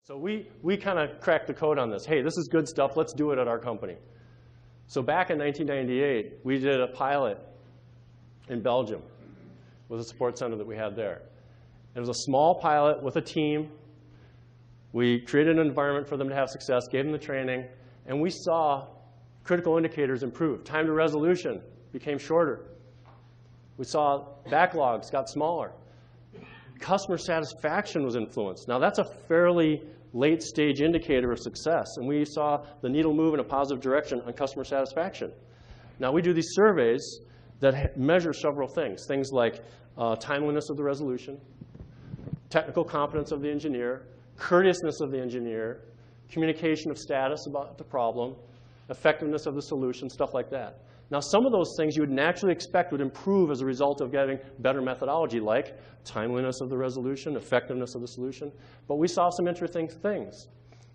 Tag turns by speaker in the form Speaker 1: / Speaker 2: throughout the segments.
Speaker 1: So we kind of cracked the code on this. Hey, this is good stuff. Let's do it at our company. So back in 1998, we did a pilot in Belgium with a support center that we had there. It was a small pilot with a team. We created an environment for them to have success, gave them the training, and we saw critical indicators improve. Time to resolution became shorter. We saw backlogs got smaller. Customer satisfaction was influenced. Now, that's a fairly late-stage indicator of success, and we saw the needle move in a positive direction on customer satisfaction. Now, we do these surveys that measure several things, things like timeliness of the resolution, technical competence of the engineer, courteousness of the engineer, communication of status about the problem, effectiveness of the solution, stuff like that. Now, some of those things you would naturally expect would improve as a result of getting better methodology, like timeliness of the resolution, effectiveness of the solution. But we saw some interesting things.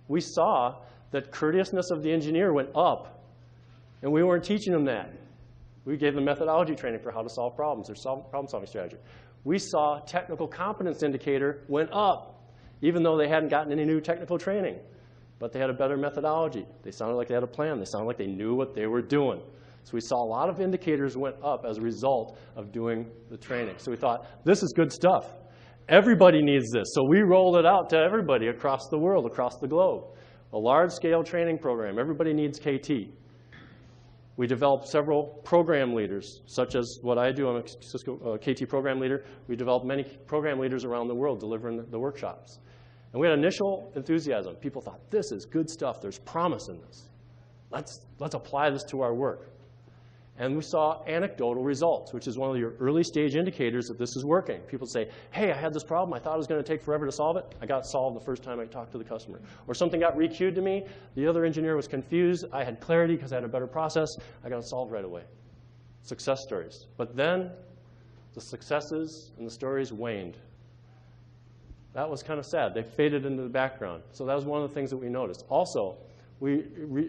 Speaker 1: We saw that courteousness of the engineer went up, and we weren't teaching them that. We gave them methodology training for how to solve problems, or problem-solving strategy. We saw technical competence indicator went up, even though they hadn't gotten any new technical training. But they had a better methodology. They sounded like they had a plan. They sounded like they knew what they were doing. So we saw a lot of indicators went up as a result of doing the training. So we thought, this is good stuff. Everybody needs this. So we rolled it out to everybody across the world, across the globe. A large-scale training program. Everybody needs KT. We developed several program leaders, such as what I do. I'm a Cisco KT program leader. We developed many program leaders around the world delivering the workshops. And we had initial enthusiasm. People thought, this is good stuff. There's promise in this. Let's apply this to our work. And we saw anecdotal results, which is one of your early stage indicators that this is working. People say, hey, I had this problem. I thought it was going to take forever to solve it. I got it solved the first time I talked to the customer. Or something got re-queued to me. The other engineer was confused. I had clarity because I had a better process. I got it solved right away. Success stories. But then the successes and the stories waned. That was kind of sad. They faded into the background. So that was one of the things that we noticed. Also, we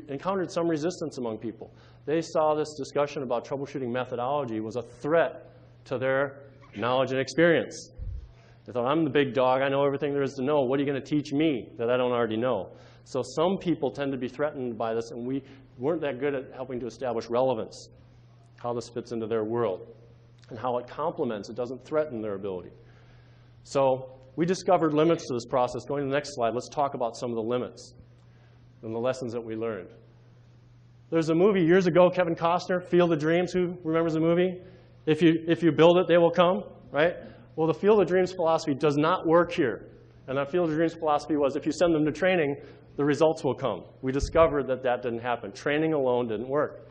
Speaker 1: encountered some resistance among people. They saw this discussion about troubleshooting methodology was a threat to their knowledge and experience. They thought, I'm the big dog. I know everything there is to know. What are you going to teach me that I don't already know? So some people tend to be threatened by this, and we weren't that good at helping to establish relevance, how this fits into their world, and how it complements. It doesn't threaten their ability. So we discovered limits to this process. Going to the next slide, let's talk about some of the limits and the lessons that we learned. There's a movie years ago, Kevin Costner, Field of Dreams. Who remembers the movie? If you build it, they will come, right? Well, the Field of Dreams philosophy does not work here. And that Field of Dreams philosophy was if you send them to training, the results will come. We discovered that that didn't happen. Training alone didn't work.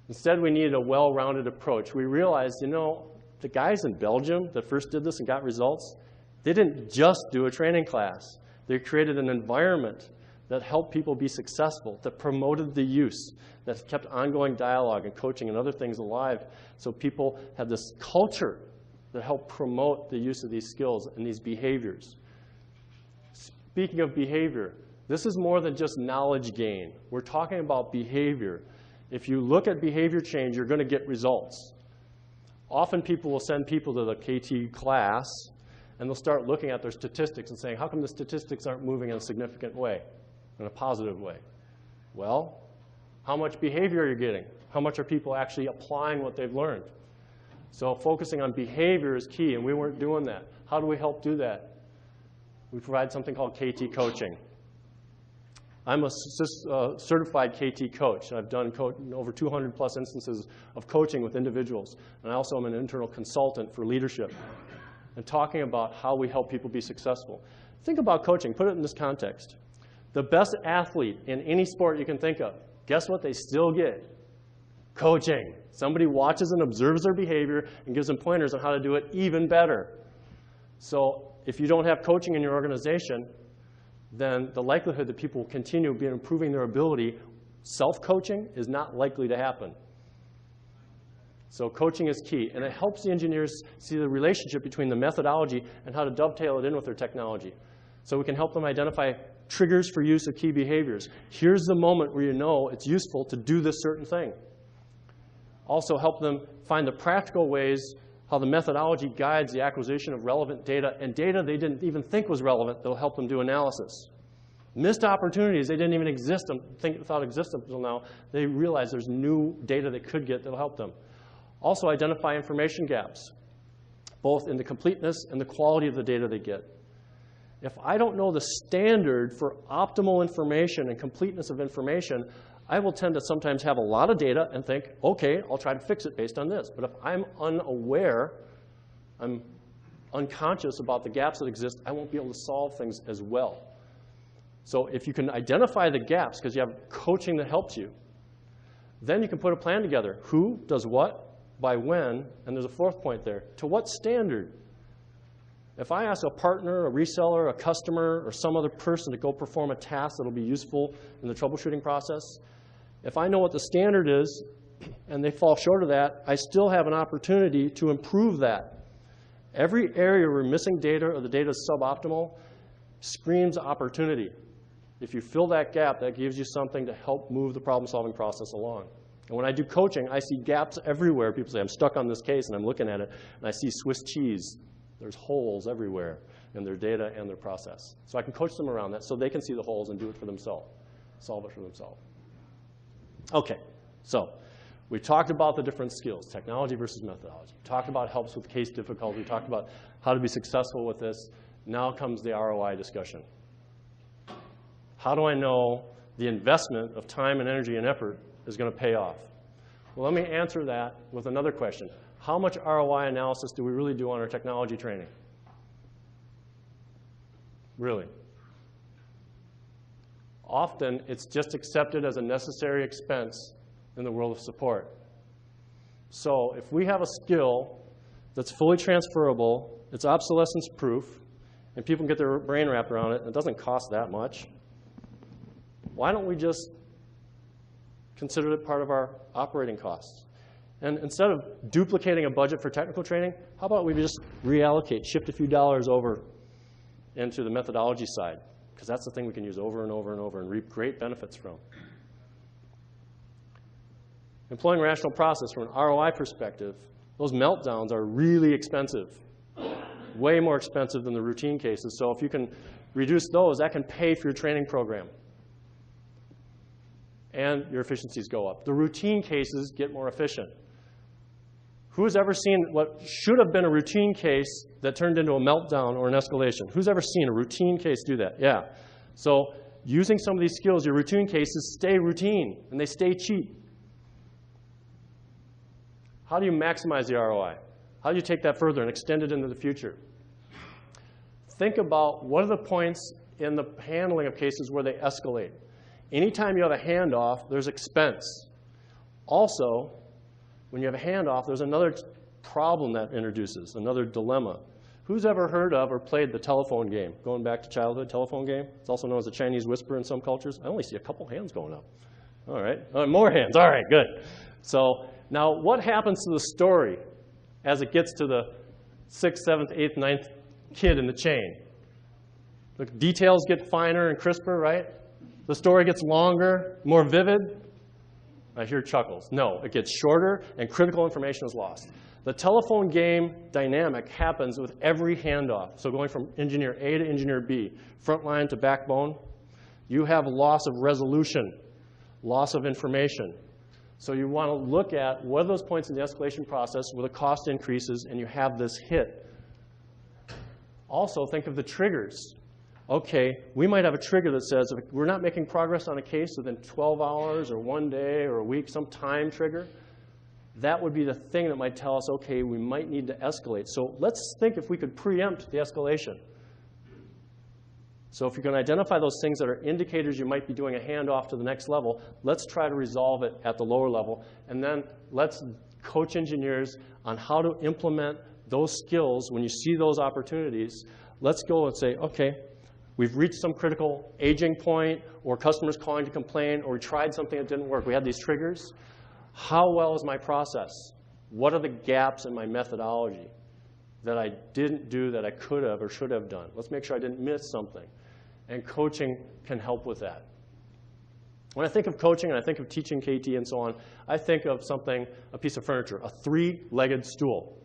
Speaker 1: Instead, we needed a well-rounded approach. We realized, you know, the guys in Belgium that first did this and got results, they didn't just do a training class. They created an environment that helped people be successful, that promoted the use, that kept ongoing dialogue and coaching and other things alive. So people had this culture that helped promote the use of these skills and these behaviors. Speaking of behavior, this is more than just knowledge gain. We're talking about behavior. If you look at behavior change, you're going to get results. Often people will send people to the KT class, and they'll start looking at their statistics and saying, how come the statistics aren't moving in a significant way, in a positive way? Well, how much behavior are you getting? How much are people actually applying what they've learned? So focusing on behavior is key, and we weren't doing that. How do we help do that? We provide something called KT coaching. I'm a certified KT coach. I've done over 200 plus instances of coaching with individuals. And I also am an internal consultant for leadership and talking about how we help people be successful. Think about coaching. Put it in this context. The best athlete in any sport you can think of, guess what they still get? Coaching. Somebody watches and observes their behavior and gives them pointers on how to do it even better. So if you don't have coaching in your organization, then the likelihood that people will continue improving their ability, self-coaching, is not likely to happen. So coaching is key, and it helps the engineers see the relationship between the methodology and how to dovetail it in with their technology. So we can help them identify triggers for use of key behaviors. Here's the moment where you know it's useful to do this certain thing. Also help them find the practical ways how the methodology guides the acquisition of relevant data, and data they didn't even think was relevant that'll help them do analysis. Missed opportunities, they didn't even exist, thought existed until now. They realize there's new data they could get that'll help them. Also, identify information gaps, both in the completeness and the quality of the data they get. If I don't know the standard for optimal information and completeness of information, I will tend to sometimes have a lot of data and think, okay, I'll try to fix it based on this. But if I'm unaware, I'm unconscious about the gaps that exist, I won't be able to solve things as well. So if you can identify the gaps, because you have coaching that helps you, then you can put a plan together. Who does what, by when, and there's a fourth point there. To what standard? If I ask a partner, a reseller, a customer, or some other person to go perform a task that will be useful in the troubleshooting process, if I know what the standard is and they fall short of that, I still have an opportunity to improve that. Every area where we're missing data or the data is suboptimal screams opportunity. If you fill that gap, that gives you something to help move the problem-solving process along. And when I do coaching, I see gaps everywhere. People say, I'm stuck on this case, and I'm looking at it, and I see Swiss cheese. There's holes everywhere in their data and their process. So I can coach them around that so they can see the holes and do it for themselves, solve it for themselves. OK, so we talked about the different skills, technology versus methodology. We talked about helps with case difficulty. We talked about how to be successful with this. Now comes the ROI discussion. How do I know the investment of time and energy and effort is going to pay off? Well, let me answer that with another question. How much ROI analysis do we really do on our technology training? Really? Often, it's just accepted as a necessary expense in the world of support. So if we have a skill that's fully transferable, it's obsolescence proof, and people can get their brain wrapped around it, and it doesn't cost that much, why don't we just consider it part of our operating costs? And instead of duplicating a budget for technical training, how about we just reallocate, shift a few dollars over into the methodology side? Because that's the thing we can use over and over and over and reap great benefits from. Employing rational process from an ROI perspective, those meltdowns are really expensive, way more expensive than the routine cases. So if you can reduce those, that can pay for your training program. And your efficiencies go up. The routine cases get more efficient. Who's ever seen what should have been a routine case that turned into a meltdown or an escalation? Who's ever seen a routine case do that? Yeah. So using some of these skills, your routine cases stay routine, and they stay cheap. How do you maximize the ROI? How do you take that further and extend it into the future? Think about what are the points in the handling of cases where they escalate. Anytime you have a handoff, there's expense. Also, when you have a handoff, there's another problem that introduces, another dilemma. Who's ever heard of or played the telephone game? Going back to childhood, telephone game. It's also known as the Chinese whisper in some cultures. I only see a couple hands going up. All right, more hands. All right, good. So now what happens to the story as it gets to the 6th, 7th, 8th, 9th kid in the chain? The details get finer and crisper, right? The story gets longer, more vivid. I hear chuckles. No, it gets shorter, and critical information is lost. The telephone game dynamic happens with every handoff. So going from engineer A to engineer B, front line to backbone, you have loss of resolution, loss of information. So you want to look at what are those points in the escalation process where the cost increases and you have this hit. Also, think of the triggers. OK, we might have a trigger that says if we're not making progress on a case within 12 hours or 1 day or a week, some time trigger, that would be the thing that might tell us, OK, we might need to escalate. So let's think if we could preempt the escalation. So if you can identify those things that are indicators you might be doing a handoff to the next level, let's try to resolve it at the lower level. And then let's coach engineers on how to implement those skills when you see those opportunities. Let's go and say, OK, we've reached some critical aging point, or customers calling to complain, or we tried something that didn't work. We had these triggers. How well is my process? What are the gaps in my methodology that I didn't do that I could have or should have done? Let's make sure I didn't miss something. And coaching can help with that. When I think of coaching and I think of teaching KT and so on, I think of something, a piece of furniture, a 3-legged stool.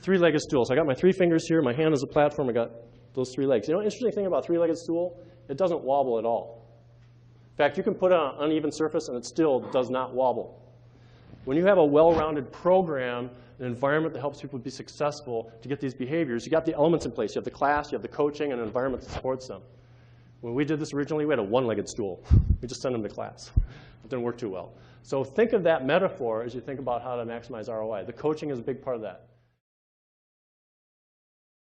Speaker 1: 3-legged stool. So I got my 3 fingers here. My hand is a platform. I got those 3 legs. You know, interesting thing about a 3-legged stool, it doesn't wobble at all. In fact, you can put it on an uneven surface and it still does not wobble. When you have a well-rounded program, an environment that helps people be successful to get these behaviors, you got the elements in place. You have the class, you have the coaching, and an environment that supports them. When we did this originally, we had a 1-legged stool. We just sent them to class. It didn't work too well. So think of that metaphor as you think about how to maximize ROI. The coaching is a big part of that.